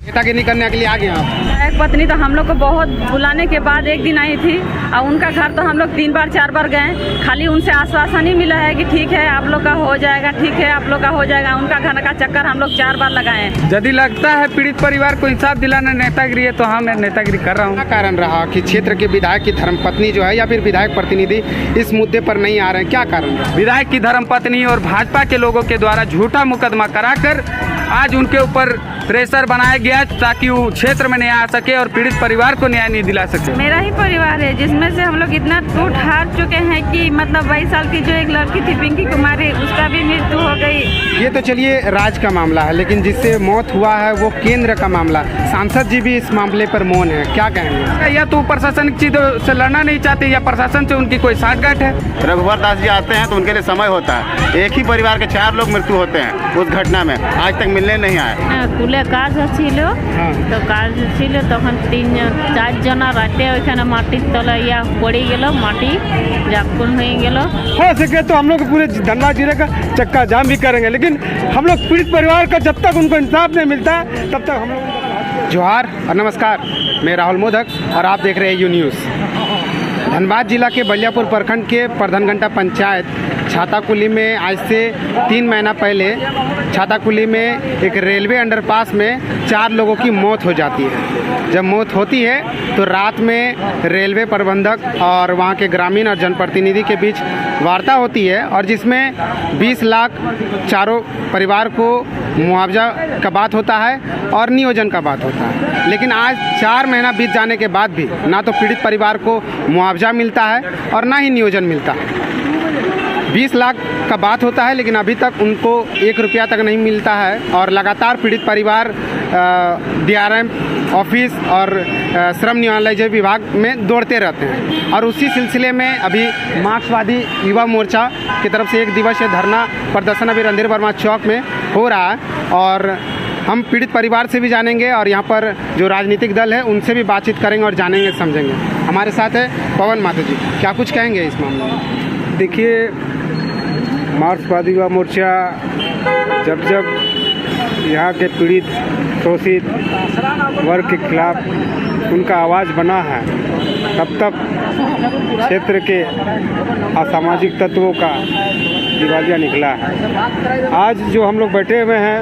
नेतागिरी करने के लिए आ गए आप? एक पत्नी तो हम लोग को बहुत बुलाने के बाद एक दिन आई थी और उनका घर तो हम लोग 3 बार 4 बार गए। खाली उनसे आश्वासन ही मिला है कि ठीक है आप लोग का हो जाएगा, ठीक है आप लोग का हो जाएगा। उनका घर का चक्कर हम लोग 4 बार लगाए। यदि लगता है पीड़ित परिवार को इंसाफ दिलाना नेतागिरी है तो हाँ मैं नेतागिरी कर रहा हूँ। क्या कारण रहा कि क्षेत्र के विधायक की धर्मपत्नी जो है या फिर विधायक प्रतिनिधि इस मुद्दे पर नहीं आ रहे हैं, क्या कारण? विधायक की धर्मपत्नी और भाजपा के लोगों के द्वारा झूठा मुकदमा कराकर आज उनके ऊपर प्रेशर बनाया गया ताकि वो क्षेत्र में नहीं आ सके और पीड़ित परिवार को न्याय नहीं दिला सके। मेरा ही परिवार है जिसमें से हम लोग इतना टूट हार चुके हैं कि मतलब 22 साल की जो एक लड़की थी पिंकी कुमारी, उसका भी मृत्यु हो गई। ये तो चलिए राज्य का मामला है, लेकिन जिससे मौत हुआ है वो केंद्र का मामला। सांसद जी भी इस मामले पर मौन है, क्या कहेंगे? या तो प्रशासनिक चीजों से लड़ना नहीं चाहते या प्रशासन से उनकी कोई साठगांठ है। रघुवर दास जी आते हैं तो उनके लिए समय होता है। एक ही परिवार के 4 लोग मृत्यु होते हैं उस घटना में, आज तक मिलने नहीं आए। कुले काज छिलो तो काज छिलो तखन 3-4 जना राते ओइखाने माटी तलैया पड़ी गेलो, माटी जाकुन हो गेलो। हो सके तो हम लोग पूरे धनबाद जिले का चक्का जाम भी करेंगे, लेकिन हम लोग पीड़ित परिवार का जब तक उनको इंसाफ नहीं मिलता तब तक हम लोग। जोहार और नमस्कार, मैं राहुल मोदक और आप देख रहे हैं यू न्यूज़। धनबाद जिला के बलियापुर प्रखंड के प्रधानघंटा पंचायत छाताकुली में आज से 3 महीना पहले छाताकुली में एक रेलवे अंडरपास में 4 लोगों की मौत हो जाती है। जब मौत होती है तो रात में रेलवे प्रबंधक और वहाँ के ग्रामीण और जनप्रतिनिधि के बीच वार्ता होती है और जिसमें 20 लाख चारों परिवार को मुआवजा का बात होता है और नियोजन का बात होता है। लेकिन आज 4 महीना बीत जाने के बाद भी ना तो पीड़ित परिवार को मुआवजा मिलता है और ना ही नियोजन मिलता है। 20 लाख का बात होता है लेकिन अभी तक उनको 1 रुपया तक नहीं मिलता है और लगातार पीड़ित परिवार DRM ऑफिस और श्रम नियोजन विभाग में दौड़ते रहते हैं। और उसी सिलसिले में अभी मार्क्सवादी युवा मोर्चा की तरफ से 1 दिवसीय धरना प्रदर्शन अभी रणधीर वर्मा चौक में हो रहा है और हम पीड़ित परिवार से भी जानेंगे और यहाँ पर जो राजनीतिक दल है उनसे भी बातचीत करेंगे और जानेंगे समझेंगे। हमारे साथ है पवन माथुर जी, क्या कुछ कहेंगे इस मामले में? देखिए, मार्क्सवादी युवा मोर्चा जब यहाँ के पीड़ित शोषित वर्ग के खिलाफ उनका आवाज़ बना है तब क्षेत्र के असामाजिक तत्वों का दिवालिया निकला है। आज जो हम लोग बैठे हुए हैं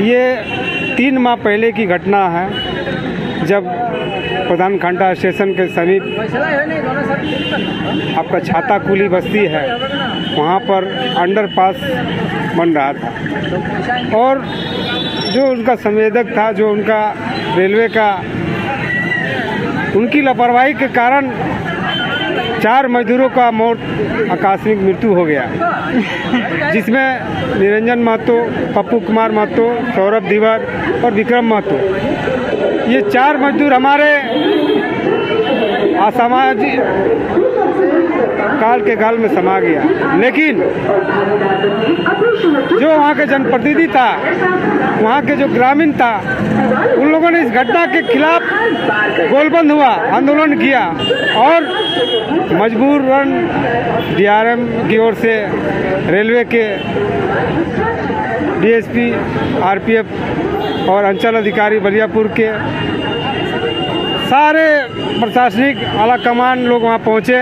ये 3 माह पहले की घटना है, जब प्रधानघंटा स्टेशन के समीप आपका छाताकुली बस्ती है, वहाँ पर अंडरपास बन रहा था और जो उनका संवेदक था, जो उनका रेलवे का, उनकी लापरवाही के कारण 4 मजदूरों का मौत आकस्मिक मृत्यु हो गया, जिसमें निरंजन महतो, पप्पू कुमार महतो, सौरभ धीवर और विक्रम महतो। ये 4 मजदूर हमारे असामाजिक काल के गाल में समा गया। लेकिन जो वहाँ के जनप्रतिनिधि था, वहाँ के जो ग्रामीण था, उन लोगों ने इस घटना के खिलाफ गोलबंद हुआ, आंदोलन किया और मजबूरन DRM की ओर से रेलवे के DSP, RPF और अंचल अधिकारी बलियापुर के सारे प्रशासनिक आला कमान लोग वहाँ पहुँचे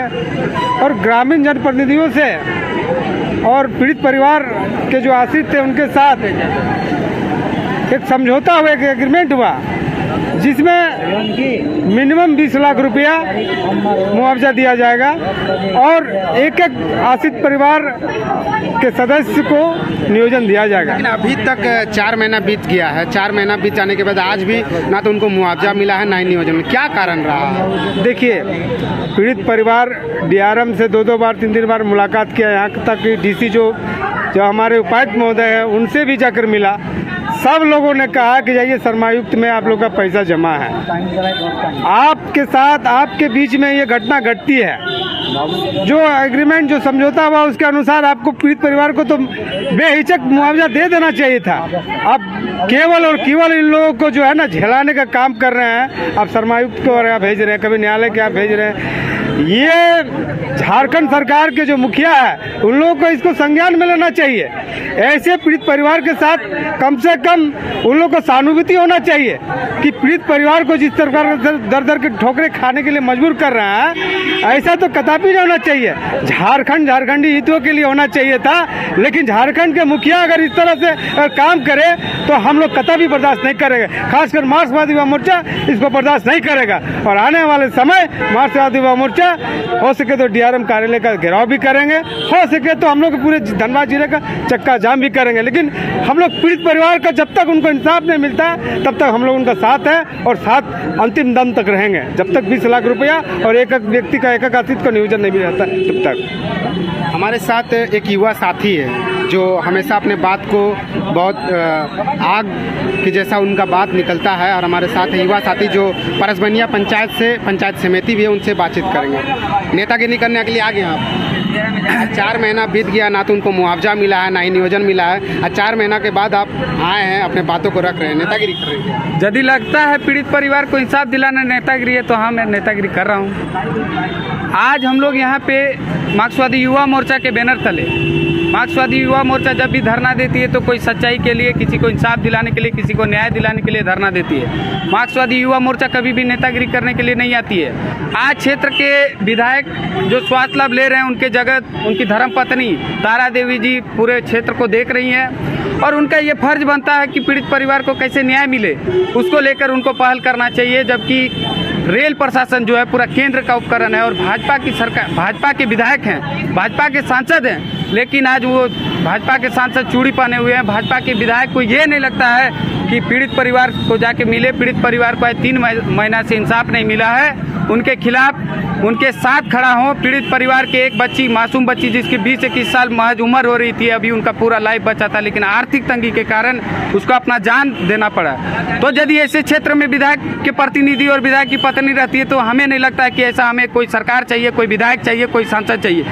और ग्रामीण जनप्रतिनिधियों से और पीड़ित परिवार के जो आश्रित थे उनके साथ एक समझौता हुआ, एक एग्रीमेंट हुआ, जिसमें मिनिमम 20 लाख रुपया मुआवजा दिया जाएगा और एक आश्रित परिवार के सदस्य को नियोजन दिया जाएगा। लेकिन अभी तक 4 महीना बीत गया है। 4 महीना बीत जाने के बाद आज भी ना तो उनको मुआवजा मिला है ना ही नियोजन। क्या कारण रहा? देखिए, पीड़ित परिवार DRM से 2 बार 3 बार मुलाकात किया, यहाँ तक कि DC जो हमारे उपायुक्त महोदय हैं उनसे भी जाकर मिला। सब लोगों ने कहा कि जाइए शर्मायुक्त में आप लोग का पैसा जमा है। आपके साथ, आपके बीच में ये घटना घटती है, जो एग्रीमेंट, जो समझौता हुआ उसके अनुसार आपको पीड़ित परिवार को तो बेहिचक मुआवजा दे देना चाहिए था। अब केवल और केवल इन लोगों को जो है ना झेलाने का काम कर रहे हैं। आप शर्मायुक्त को यहाँ भेज रहे हैं, कभी न्यायालय के यहाँ भेज रहे हैं। ये झारखंड सरकार के जो मुखिया है उन लोगों को इसको संज्ञान में लेना चाहिए। ऐसे पीड़ित परिवार के साथ कम से कम उन लोगों को सहानुभूति होना चाहिए कि पीड़ित परिवार को जिस तरह दर दर के ठोकरें खाने के लिए मजबूर कर रहा है, ऐसा तो कदापि नहीं होना चाहिए। झारखंडी हितों के लिए होना चाहिए था, लेकिन झारखंड के मुखिया अगर इस तरह से काम करे तो हम लोग कतई बर्दाश्त नहीं करेंगे। खासकर मार्क्सवादी युवा मोर्चा इसको बर्दाश्त नहीं करेगा और आने वाले समय मार्क्सवादी युवा मोर्चा हो सके तो डीआरएम कार्यालय का घेराव भी करेंगे, हो सके तो हम लोग पूरे धनबाद जिले का चक्का जाम भी करेंगे। लेकिन हम लोग पीड़ित परिवार का जब तक उनको इंसाफ नहीं मिलता है तब तक हम लोग उनका साथ है और साथ अंतिम दम तक रहेंगे, जब तक 20 लाख रुपया और एक व्यक्ति का एक आश्रित को नियोजन नहीं रहता तब तक। हमारे साथ एक युवा साथी है जो हमेशा अपने बात को बहुत आग के जैसा उनका बात निकलता है, और हमारे साथ युवा साथी जो परसबनिया पंचायत समिति भी है, उनसे बातचीत करेंगे। नेतागिरी करने के लिए आ गए आप। 4 महीना बीत गया, ना तो उनको मुआवजा मिला है ना ही नियोजन मिला है, और 4 महीना के बाद आप आए हैं, अपने बातों को रख रहे हैं, नेतागिरी कर रहे हैं। यदि लगता है पीड़ित परिवार को इंसाफ दिलाना नेतागिरी है तो हाँ, मैं नेतागिरी कर रहा हूँ। आज हम लोग यहाँ पे मार्क्सवादी युवा मोर्चा के बैनर तले, मार्क्सवादी युवा मोर्चा जब भी धरना देती है तो कोई सच्चाई के लिए, किसी को इंसाफ दिलाने के लिए, किसी को न्याय दिलाने के लिए धरना देती है। मार्क्सवादी युवा मोर्चा कभी भी नेतागिरी करने के लिए नहीं आती है। आज क्षेत्र के विधायक जो स्वास्थ्य लाभ ले रहे हैं, उनके जगह उनकी धर्मपत्नी तारा देवी जी पूरे क्षेत्र को देख रही हैं और उनका ये फर्ज बनता है कि पीड़ित परिवार को कैसे न्याय मिले, उसको लेकर उनको पहल करना चाहिए। जबकि रेल प्रशासन जो है पूरा केंद्र का उपकरण है और भाजपा की सरकार, भाजपा के विधायक हैं, भाजपा के सांसद हैं, लेकिन आज वो भाजपा के सांसद चूड़ी पहने हुए हैं। भाजपा के विधायक को ये नहीं लगता है कि पीड़ित परिवार को जाके मिले। पीड़ित परिवार को आज 3 महीना से इंसाफ नहीं मिला है, उनके खिलाफ उनके साथ खड़ा हो। पीड़ित परिवार के एक बच्ची, मासूम बच्ची जिसकी 20-21 साल महज उम्र हो रही थी, अभी उनका पूरा लाइफ बचा था, लेकिन आर्थिक तंगी के कारण उसको अपना जान देना पड़ा। तो यदि ऐसे क्षेत्र में विधायक के प्रतिनिधि और विधायक की पत्नी रहती है तो हमें नहीं लगता है कि ऐसा हमें कोई सरकार चाहिए, कोई विधायक चाहिए, कोई सांसद चाहिए।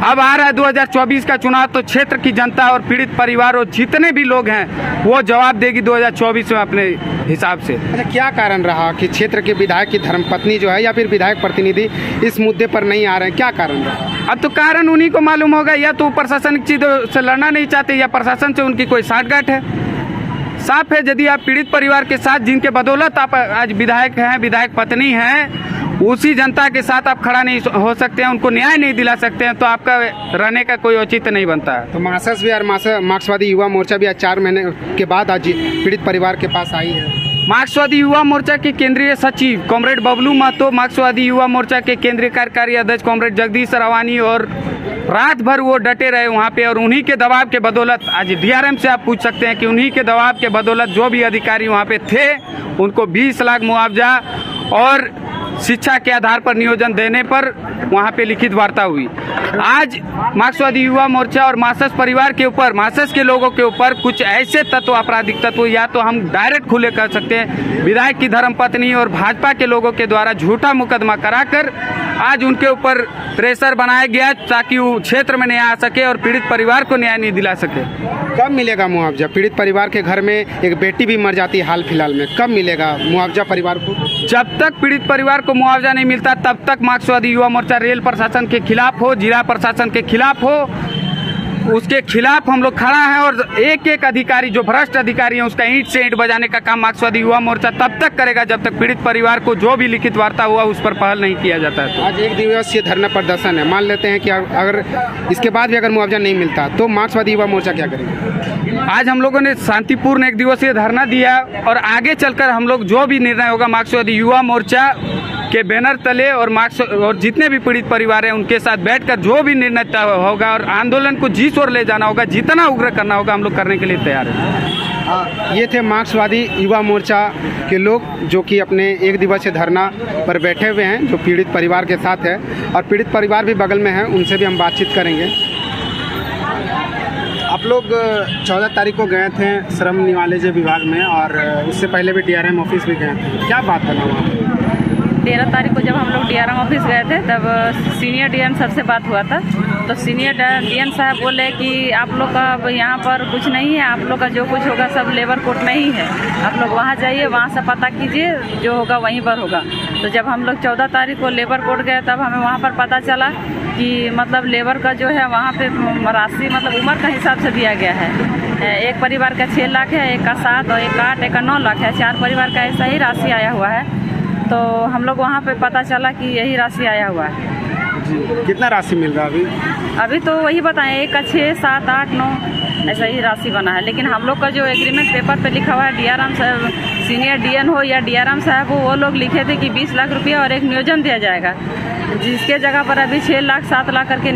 अब आ रहा है 2024 का चुनाव, तो क्षेत्र की जनता और पीड़ित परिवार और जितने भी लोग हैं वो जवाब देगी 2024 में अपने हिसाब से। अच्छा, क्या कारण रहा कि क्षेत्र के विधायक की धर्मपत्नी जो है या फिर विधायक प्रतिनिधि इस मुद्दे पर नहीं आ रहे हैं, क्या कारण रहा? अब तो कारण उन्हीं को मालूम होगा, या तो प्रशासनिक चीजों से लड़ना नहीं चाहते या प्रशासन से उनकी कोई साठगांठ है। साफ है, यदि आप पीड़ित परिवार के साथ, जिनके बदौलत आप आज विधायक हैं, विधायक पत्नी हैं, उसी जनता के साथ आप खड़ा नहीं हो सकते हैं, उनको न्याय नहीं दिला सकते हैं, तो आपका रहने का कोई औचित्य नहीं बनता है। तो मार्क्सवादी भी और मार्क्सवादी युवा मोर्चा भी आज 4 महीने के बाद आज पीड़ित परिवार के पास आई है। मार्क्सवादी युवा मोर्चा के केंद्रीय सचिव कॉमरेड बबलू महतो, मार्क्सवादी युवा मोर्चा के केंद्रीय कार्यकारी अध्यक्ष कॉमरेड जगदीश रावानी, और रात भर वो डटे रहे वहाँ पे, और उन्हीं के दबाव के बदौलत आज डीआरएम से आप पूछ सकते हैं कि उन्हीं के दबाव के बदौलत जो भी अधिकारी वहाँ पे थे उनको 20 लाख मुआवजा और शिक्षा के आधार पर नियोजन देने पर वहाँ पे लिखित वार्ता हुई। आज मार्क्सवादी युवा मोर्चा और मार्क्सवादी परिवार के ऊपर, मार्क्सवादी के लोगों के ऊपर कुछ ऐसे तत्व, आपराधिक तत्व, या तो हम डायरेक्ट खुले कर सकते हैं, विधायक की धर्मपत्नी और भाजपा के लोगों के द्वारा झूठा मुकदमा कराकर आज उनके ऊपर प्रेशर बनाया गया ताकि वो क्षेत्र में नहीं आ सके और पीड़ित परिवार को न्याय नहीं दिला सके। कब मिलेगा मुआवजा? पीड़ित परिवार के घर में एक बेटी भी मर जाती है हाल फिलहाल में, कब मिलेगा मुआवजा परिवार को? जब तक पीड़ित परिवार को मुआवजा नहीं मिलता तब तक मार्क्सवादी युवा मोर्चा रेल प्रशासन के खिलाफ हो, जिला प्रशासन के खिलाफ हो, उसके खिलाफ हम लोग खड़ा है। और एक एक अधिकारी जो भ्रष्ट अधिकारी है उसका ईंट से ईंट बजाने का काम मार्क्सवादी युवा मोर्चा तब तक करेगा जब तक पीड़ित परिवार को जो भी लिखित वार्ता हुआ उस पर पहल नहीं किया जाता है। आज 1 दिवसीय धरना प्रदर्शन है, मान लेते हैं कि अगर इसके बाद भी अगर मुआवजा नहीं मिलता तो मार्क्सवादी युवा मोर्चा क्या करेगा? आज हम लोगों ने शांतिपूर्ण 1 दिवसीय धरना दिया और आगे चलकर हम लोग जो भी निर्णय होगा मार्क्सवादी युवा मोर्चा के बैनर तले और जितने भी पीड़ित परिवार हैं उनके साथ बैठकर जो भी निर्णय होगा और आंदोलन को जिस ओर ले जाना होगा, जितना उग्र करना होगा, हम लोग करने के लिए तैयार हैं। ये थे मार्क्सवादी युवा मोर्चा के लोग जो कि अपने 1 दिवसीय धरना पर बैठे हुए हैं, जो पीड़ित परिवार के साथ है, और पीड़ित परिवार भी बगल में है, उनसे भी हम बातचीत करेंगे। आप लोग 14 तारीख को गए थे श्रम निवालेज विभाग में और उससे पहले भी डीआरएम ऑफिस भी गए थे, क्या बात करना वहाँ? 13 तारीख को जब हम लोग DRM ऑफिस गए थे तब सीनियर DN सर से बात हुआ था। तो सीनियर DN साहब बोले कि आप लोग का यहाँ पर कुछ नहीं है, आप लोग का जो कुछ होगा सब लेबर कोर्ट में ही है, आप लोग वहाँ जाइए, वहाँ से पता कीजिए, जो होगा वहीं पर होगा। तो जब हम लोग 14 तारीख को लेबर कोर्ट गए तब हमें वहाँ पर पता चला कि मतलब लेबर का जो है वहाँ पे राशि मतलब उम्र का हिसाब से दिया गया है। एक परिवार का 6 लाख है, एक का 7 और एक का 8, एक का 9 लाख है, 4 परिवार का ऐसा ही राशि आया हुआ है। तो हम लोग वहाँ पे पता चला कि यही राशि आया हुआ है। जी, कितना राशि मिल रहा है अभी तो वही बताएं, एक का 6, 7, 8, 9 ऐसा ही राशि बना है। लेकिन हम लोग का जो एग्रीमेंट पेपर पे लिखा हुआ है, DRM साहब सीनियर DN हो या DRM साहब हो, वो लोग लिखे थे कि 20 लाख रुपया और एक नियोजन दिया जाएगा, जिसके जगह पर अभी 6 लाख 7 लाख करके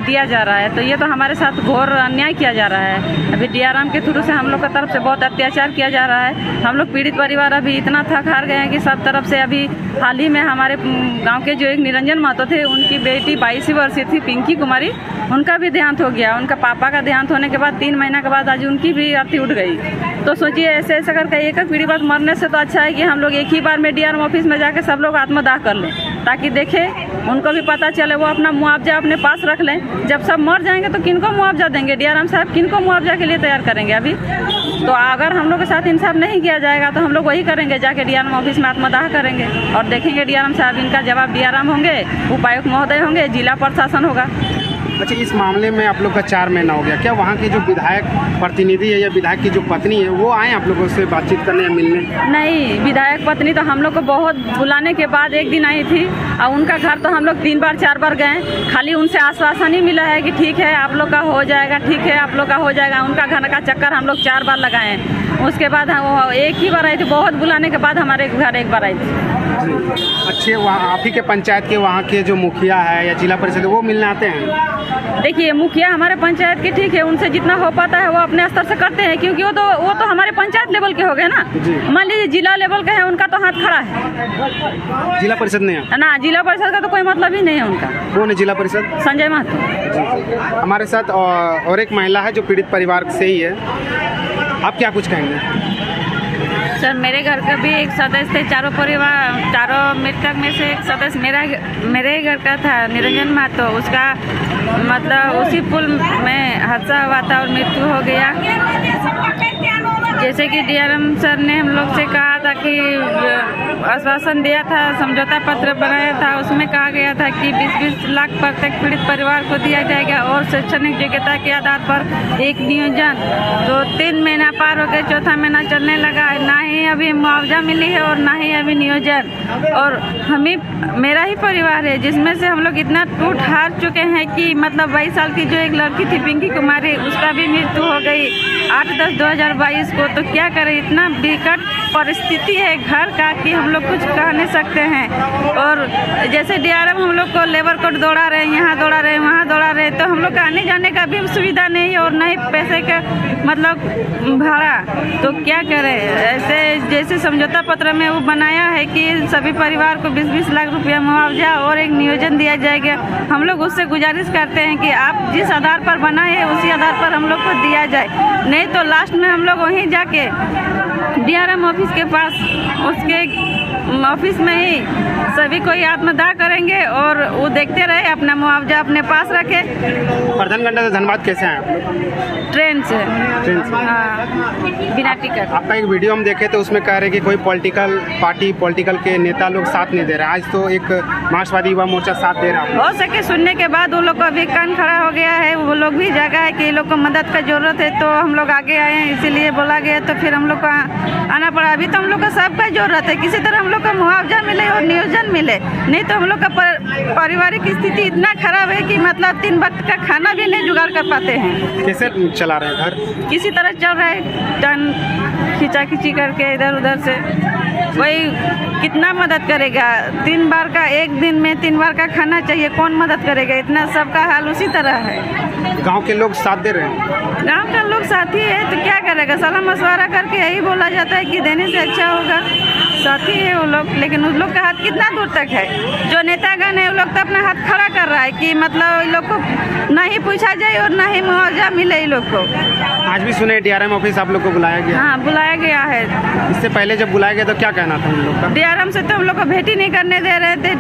दिया जा रहा है। तो ये तो हमारे साथ घोर अन्याय किया जा रहा है। अभी DRM के थ्रू से हम लोग की तरफ से बहुत अत्याचार किया जा रहा है। हम लोग पीड़ित परिवार अभी इतना थक हार गए हैं कि सब तरफ से अभी हाल ही में हमारे गांव के जो एक निरंजन महतो थे, उनकी बेटी 22 वर्षीय थी पिंकी कुमारी, उनका भी देहांत हो गया। उनका पापा का देहांत होने के बाद 3 महीना के बाद आज उनकी भी अर्थी उठ गई। तो सोचिए ऐसे ऐसे करके एक पीढ़ी बाद मरने से तो अच्छा है कि हम लोग एक ही बार में DRM ऑफिस में जाके सब लोग आत्मदाह कर लें, ताकि देखें, उनको भी पता चले, वो अपना मुआवजा अपने पास रख लें। जब सब मर जाएंगे तो किनको मुआवजा देंगे? DRM साहब किनको मुआवजा के लिए तैयार करेंगे? अभी तो अगर हम लोग के साथ इंसाफ नहीं किया जाएगा तो हम लोग वही करेंगे, जाके DRM ऑफिस में आत्मदाह करेंगे और देखेंगे DRM साहब इनका जवाब। DRM होंगे, उपायुक्त महोदय होंगे, जिला प्रशासन होगा। अच्छा, इस मामले में आप लोग का 4 महीना हो गया, क्या वहाँ के जो विधायक प्रतिनिधि है या विधायक की जो पत्नी है वो आए आप लोगों से बातचीत करने या मिलने? नहीं, विधायक पत्नी तो हम लोग को बहुत बुलाने के बाद एक दिन आई थी और उनका घर तो हम लोग 3 बार 4 बार गए, खाली उनसे आश्वासन ही मिला है कि ठीक है आप लोग का हो जाएगा, ठीक है आप लोग का हो जाएगा। उनका घर का चक्कर हम लोग 4 बार लगाए। उसके बाद वो एक ही बार आई थी, बहुत बुलाने के बाद हमारे घर एक बार आई थी। अच्छे, वहाँ आप ही के पंचायत के वहाँ के जो मुखिया है या जिला परिषद वो मिलने आते हैं? देखिए, मुखिया हमारे पंचायत के ठीक है, उनसे जितना हो पाता है वो अपने स्तर से करते हैं, क्योंकि वो तो हमारे पंचायत लेवल के हो गए ना। मान लीजिए जिला लेवल के हैं, उनका तो हाथ खड़ा है। जिला परिषद नहीं है ना, जिला परिषद का तो कोई मतलब ही नहीं है उनका। कौन है जिला परिषद? संजय महतो। हमारे साथ और एक महिला है जो पीड़ित परिवार से ही है, आप क्या कुछ कहेंगे? सर, मेरे घर का भी एक सदस्य थे, चारों मृतक में से एक सदस्य मेरे घर का था, निरंजन महतो। उसका मतलब उसी पुल में हादसा हुआ था और मृत्यु हो गया। जैसे कि DRM सर ने हम लोग से कहा था कि आश्वासन दिया था, समझौता पत्र बनाया था, उसमें कहा गया था कि 20-20 लाख प्रत्येक पीड़ित परिवार को दिया जाएगा और शैक्षणिक योग्यता के आधार पर एक नियोजन। तो 3 महीना पार हो गए, 4था महीना चलने लगा, ना ही अभी मुआवजा मिली है और ना ही अभी नियोजन। और मेरा ही परिवार है जिसमें से हम लोग इतना टूट हार चुके हैं कि मतलब 22 साल की जो एक लड़की थी पिंकी कुमारी, उसका भी मृत्यु हो गई 8/10/2022 को। तो क्या करें, इतना विकट परिस्थिति है घर का कि हम लोग कुछ कह नहीं सकते हैं। और जैसे DRM हम लोग को लेबर कोर्ट दौड़ा रहे हैं, यहाँ दौड़ा रहे हैं, वहाँ दौड़ा रहे हैं, तो हम लोग का आने जाने का भी सुविधा नहीं है और नहीं पैसे का मतलब भाड़ा। तो क्या करें, ऐसे जैसे समझौता पत्र में वो बनाया है कि सभी परिवार को 20-20 लाख रुपया मुआवजा और एक नियोजन दिया जाएगा। हम लोग उससे गुजारिश करते हैं कि आप जिस आधार पर बनाए हैं उसी आधार पर हम लोग को दिया जाए, नहीं तो लास्ट में हम लोग वहीं जाके DRM ऑफिस के पास, उसके ऑफिस में ही सभी कोई आत्मदाह करेंगे और वो देखते रहे, अपना मुआवजा अपने पास रखे। प्रधानगंटा से धनबाद कैसे आए आप लोग? ट्रेन से। हाँ, बिना टिकट। आपका एक वीडियो हम देखे तो उसमें कह रहे कि कोई पॉलिटिकल के नेता लोग साथ नहीं दे रहे, आज तो एक मार्क्सवादी युवा मोर्चा साथ दे रहा है। हो सके सुनने के बाद वो लोग का भी कान खड़ा हो गया है, वो लोग भी जागा है कि ये लोग को मदद का जरूरत है, तो हम लोग आगे आए हैं, इसीलिए बोला गया, तो फिर हम लोग को आना पड़ा। अभी तो हम लोग का सबका जरूरत है, किसी तरह हम लोग को मुआवजा मिले और नियोजन मिले, नहीं तो हम लोग का पारिवारिक स्थिति इतना खराब है कि मतलब 3 वक्त का खाना भी नहीं जुगाड़ कर पाते हैं। कैसे चला रहे हैं घर? किसी तरह चल रहा है, टन खींचा खींची करके इधर उधर से। वही कितना मदद करेगा, 3 बार का, एक दिन में 3 बार का खाना चाहिए, कौन मदद करेगा? इतना सबका हाल उसी तरह है। गांव के लोग साथ दे रहे हैं? गांव का लोग साथी है तो क्या करेगा, सलाह मशवरा करके यही बोला जाता है कि देने से अच्छा होगा। साथी है वो लोग, लेकिन उन लोग का हाथ कितना दूर तक है? जो नेतागण है वो लोग तो अपना हाथ खड़ा कर रहा है कि मतलब इन लोग को ना ही पूछा जाए और ना ही मुआवजा मिले इन लोग को। आज भी सुने DRM ऑफिस आप लोग को बुलाया गया? हाँ, बुलाया गया है। इससे पहले जब बुलाया गया तो क्या कहना था उन लोग का? डीआरएम से तो हम लोग को भेंट ही नहीं करने दे रहे थे।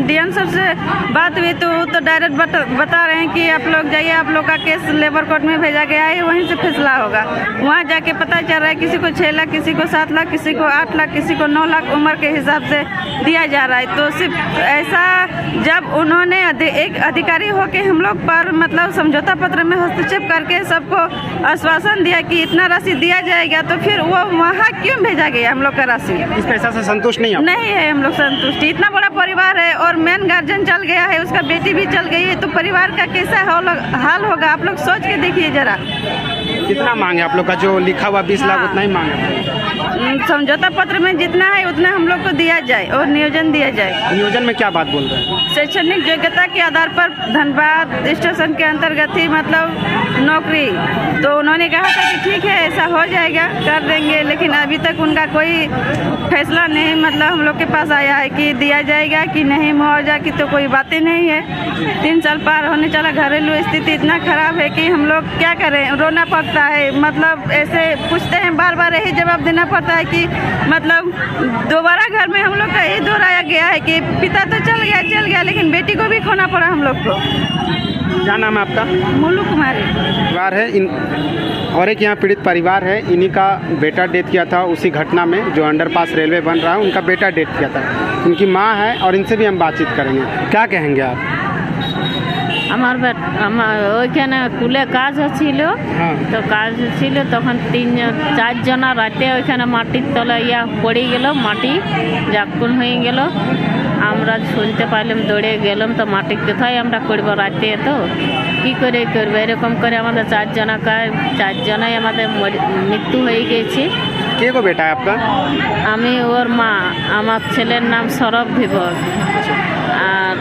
डीएन सर से बात हुई तो डायरेक्ट बता रहे हैं कि आप लोग जाइए, आप लोग का केस लेबर कोर्ट में भेजा गया है, वहीं से फैसला होगा। वहाँ जाके पता चल रहा है किसी को 6 लाख, किसी को 7 लाख, किसी को 8 लाख, किसी को 9 लाख उम्र के हिसाब से दिया जा रहा है। तो सिर्फ ऐसा जब उन्होंने एक अधिकारी होके हम लोग पर मतलब समझौता पत्र में हस्तक्षेप करके सबको आश्वासन दिया कि इतना राशि दिया जाएगा, तो फिर वो वहाँ क्यों भेजा गया हम लोग का राशि? इस पैसा से संतुष्ट नहीं आप? नहीं है हम लोग संतुष्ट। इतना बड़ा परिवार है और मेन गार्जियन चल गया है, उसका बेटी भी चल गई है, तो परिवार का कैसा हाल होगा? आप लोग सोच के देखिए जरा। कितना मांगे आप लोग का? जो लिखा हुआ 20 लाख उतना ही मांगे? समझौता पत्र में जितना है उतना हम लोग को दिया जाए और नियोजन दिया जाए। नियोजन में क्या बात बोल रहे हैं? शैक्षणिक योग्यता के आधार पर धनबाद स्टेशन के अंतर्गत ही मतलब नौकरी। तो उन्होंने कहा था कि ठीक है ऐसा हो जाएगा, कर देंगे, लेकिन अभी तक उनका कोई फैसला नहीं मतलब हम लोग के पास आया है कि दिया जाएगा कि नहीं। मुआवजा की तो कोई बातें नहीं है। 3 साल पार होने चला, घरेलू स्थिति इतना खराब है कि हम लोग क्या करें, रोना पड़ता है। मतलब ऐसे पूछते हैं, बार बार यही जवाब देना पड़ता है कि मतलब दोबारा घर में हम लोग का यही दोहराया गया है कि पिता तो चल गया लेकिन बेटी को भी खोना पड़ा हम लोग को। क्या नाम है आपका? मुल्लू कुमारी। परिवार है इन और एक यहाँ पीड़ित परिवार है, इन्हीं का बेटा डेथ किया था उसी घटना में जो अंडरपास रेलवे बन रहा है, उनका बेटा डेथ किया था। उनकी माँ है और इनसे भी हम बातचीत करेंगे। क्या कहेंगे आप? আমার ওইখানে কুলে কাজ হচ্ছিল, তো কাজ ছিল তখন 3-4 জনা রাতে ওইখানে মাটির তলায় পড়ে গেল, মাটি জাকুন হয়ে গেল। আমরা শুনতে পারলাম, দৌড়ে গেলাম, তো মাটি কোথায় আমরা করব রাতে, তো কী করে করবো? এরকম করে আমাদের 4 জনাই আমাদের মৃত্যু হয়ে গেছে। কে को बेटा है आपका? আমি ওর মা, আমার ছেলের নাম সৌরভ ধীবর, আর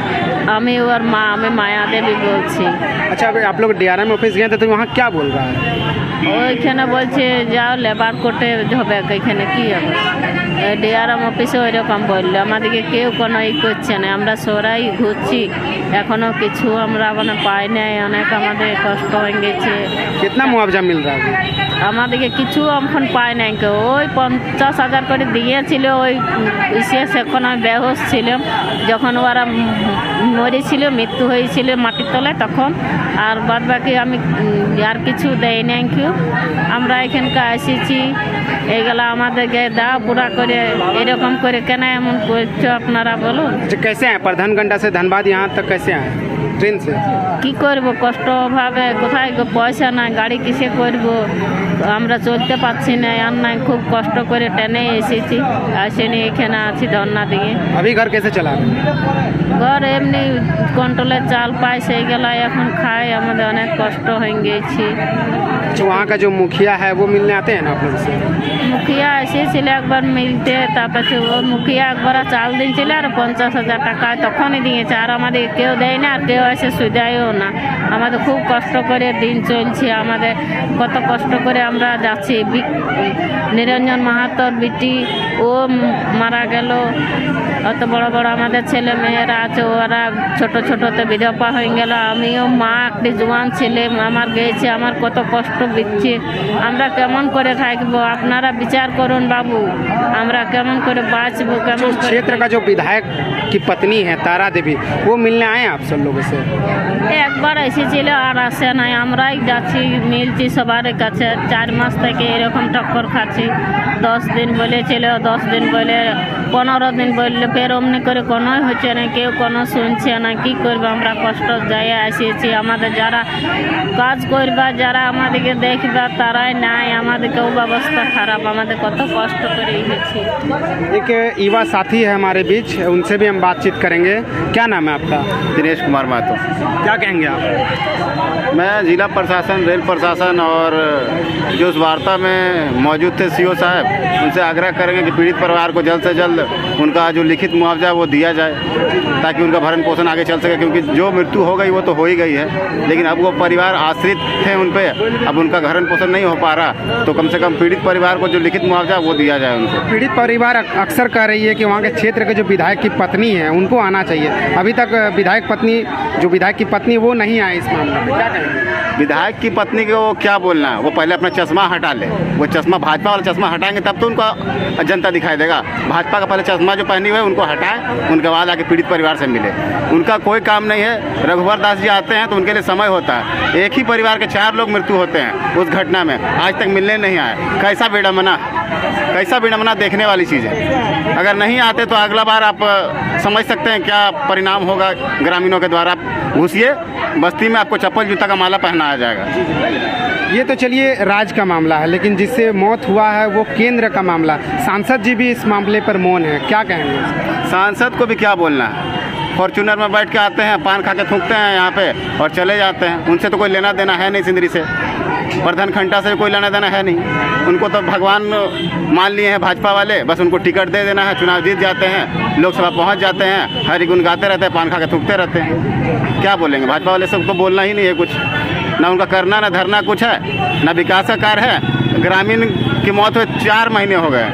আমি ওর মা, আমি মায়া দেবী বলছি। अच्छा, अभी आप लोग डीआरएम ऑफिस गए थे तो वहाँ क्या बोल रहा है? ওইখানে বলছে যাও লেবার কোর্টে হবে, এখানে কী হবে? ডিআরএম অফিসে ওই রকম বললো, আমাদেরকে কেউ কোনো করছে না, আমরা সরাই ঘুরছি, এখনও কিছু আমরা মানে পাই নাই, অনেক আমাদের কষ্ট হয়ে গেছে। कितना मुआवजा मिल रहा है? আমাদেরকে কিছু এখন পাই নাই, কেউ ওই 50,000 করে দিয়েছিল। ওই বিশেষ এখন আমি বেহোশ ছিলাম যখন ওরা মরেছিল, মৃত্যু হয়েছিল মাটির তলায়, তখন আর বাদ বাকি আমি আর কিছু দেয় নাই কেউ। আমরা এখানকার এসেছি, এইগুলা আমাদেরকে দাও পুরা করে, এরকম করে কেন এমন করছো আপনারা বলুন? कैसे आए परधानगंडा से धनबाद यहाँ तक कैसे आए? ट्रेन से? কি করব, কষ্ট অভাবে, কোথায় পয়সা নাই, গাড়ি কিসে করব, আমরা চলতে পারছি না, আর নাই, খুব কষ্ট করে ট্রেনে এসেছি, আসেনি এখানে আছি ধর্না দিয়ে। अभी घर कैसे चला रहे? ঘর এমনি কন্ট্রোলের চাল পাই, সেই গেলা এখন খাই, আমাদের অনেক কষ্ট হয়ে গেছি। अच्छा, वहाँ का जो मुखिया है वो मिलने आते हैं ना आप लोग से? মুখিয়া এসেছিল একবার মিলতে, তারপরে ও মুখিয়া একবার চাল দিয়েছিল আর 50,000 টাকা তখনই দিয়েছে, আর আমাদের কেউ দেয় না, আর কেউ এসে সুদায়ও না। আমাদের খুব কষ্ট করে দিন চলছে, আমাদের কত কষ্ট করে আমরা যাচ্ছি। নিরঞ্জন মাহাতোর বিটি ও মারা গেল, অত বড় বড় আমাদের ছেলে মেয়েরা আছে, ওরা ছোট ছোটতে বিধবা হয়ে গেল। আমিও মা, একটি জোয়ান ছেলে আমার গেছে, আমার কত কষ্ট দিচ্ছে, আমরা কেমন করে থাকবো? আপনারা বিচার করুন বাবু, আমরা কেমন করে বাঁচবো, কেমন করে? क्षेत्र का जो विधायक की पत्नी है तारा देवी, वो मिलने आए आप सब लोगों से? একবার এসেছিল আর আসে নাই, আমরাই যাচ্ছি, মিলছি সবার কাছে। 4 মাস থেকে এরকম টক্কর খাচ্ছি। 10 দিন বলেছিল, 10 দিন বলে 15 দিন বললে, ফের অমনি করে কোনোই হচ্ছে না, কেউ কোনো শুনছে না। কি করবো, আমরা কষ্ট যায় আসিয়েছি। আমাদের যারা কাজ করবা, যারা আমাদেরকে দেখবা, তারাই নাই, আমাদেরকেও ব্যবস্থা খারাপ, আমাদের কত কষ্ট করে এসেছি। एक युवा साथी है हमारे बीच, उनसे भी हम बातचीत करेंगे। क्या नाम है आपका? दिनेश कुमार महतो। क्या कहेंगे आप? मैं जिला प्रशासन, रेल प्रशासन और जो उस वार्ता में मौजूद थे सीओ साहब, उनसे आग्रह करेंगे कि पीड़ित परिवार को जल्द से जल्द उनका जो लिखित मुआवजा वो दिया जाए, ताकि उनका भरण पोषण आगे चल सके। क्योंकि जो मृत्यु हो गई वो तो हो ही गई है, लेकिन अब वो परिवार आश्रित थे उन पे, अब उनका भरण पोषण नहीं हो पा रहा, तो कम से कम पीड़ित परिवार को जो लिखित मुआवजा वो दिया जाए उनको। पीड़ित परिवार अक्सर कह रही है कि वहाँ के क्षेत्र के जो विधायक की पत्नी है उनको आना चाहिए। अभी तक विधायक पत्नी जो विधायक की पत्नी वो नहीं आए इस मामले में, क्या कहेंगे? विधायक की पत्नी को क्या बोलना है, वो पहले अपना चश्मा हटा ले। वो चश्मा, भाजपा वाला चश्मा हटाएंगे तब तो उनको जनता दिखाई देगा। भाजपा का पहले चश्मा जो पहनी हुई है उनको हटाए, उनके बाद आके पीड़ित परिवार से मिले। उनका कोई काम नहीं है। रघुवर दास जी आते हैं तो उनके लिए समय होता है। एक ही परिवार के 4 लोग मृत्यु होते हैं उस घटना में, आज तक मिलने नहीं आए। कैसा विडम्बना देखने वाली चीज़ है। अगर नहीं आते तो अगला बार आप समझ सकते हैं क्या परिणाम होगा ग्रामीणों के द्वारा। घुसिए बस्ती में, आपको चप्पल जूता का माला पहनाया जाएगा। ये तो चलिए राज्य का मामला है, लेकिन जिससे मौत हुआ है वो केंद्र का मामला। सांसद जी भी इस मामले पर मौन है, क्या कहेंगे? सांसद को भी क्या बोलना है। फॉर्च्यूनर में बैठ के आते हैं, पान खा के थूकते हैं यहाँ पे और चले जाते हैं। उनसे तो कोई लेना देना है नहीं, सिंदरी से, प्रधान खंडा से कोई लेना देना है नहीं। उनको तो भगवान मान लिए हैं भाजपा वाले, बस उनको टिकट दे देना है, चुनाव जीत जाते हैं, लोकसभा पहुँच जाते हैं, हरि गुण गाते रहते हैं, पान खा के थूकते रहते हैं। क्या बोलेंगे भाजपा वाले? सबको बोलना ही नहीं है कुछ, ना उनका करना ना धरना कुछ है, ना विकास का कार्य है। ग्रामीण की मौत हुए 4 महीने हो गए,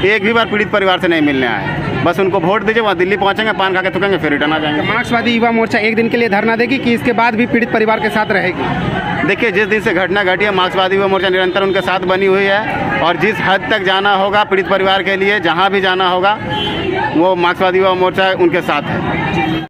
एक भी बार पीड़ित परिवार से नहीं मिलने आए। बस उनको वोट दीजिए, वहाँ दिल्ली पहुँचेंगे, पान खा के थूकेंगे, फिर रिटर्न आ जाएंगे। मार्क्सवादी युवा मोर्चा एक दिन के लिए धरना देगी कि इसके बाद भी पीड़ित परिवार के साथ रहेगी? देखिए, जिस दिन से घटना घटी है मार्क्सवादी युवा मोर्चा निरंतर उनके साथ बनी हुई है, और जिस हद तक जाना होगा पीड़ित परिवार के लिए, जहाँ भी जाना होगा, वो मार्क्सवादी युवा मोर्चा उनके साथ है।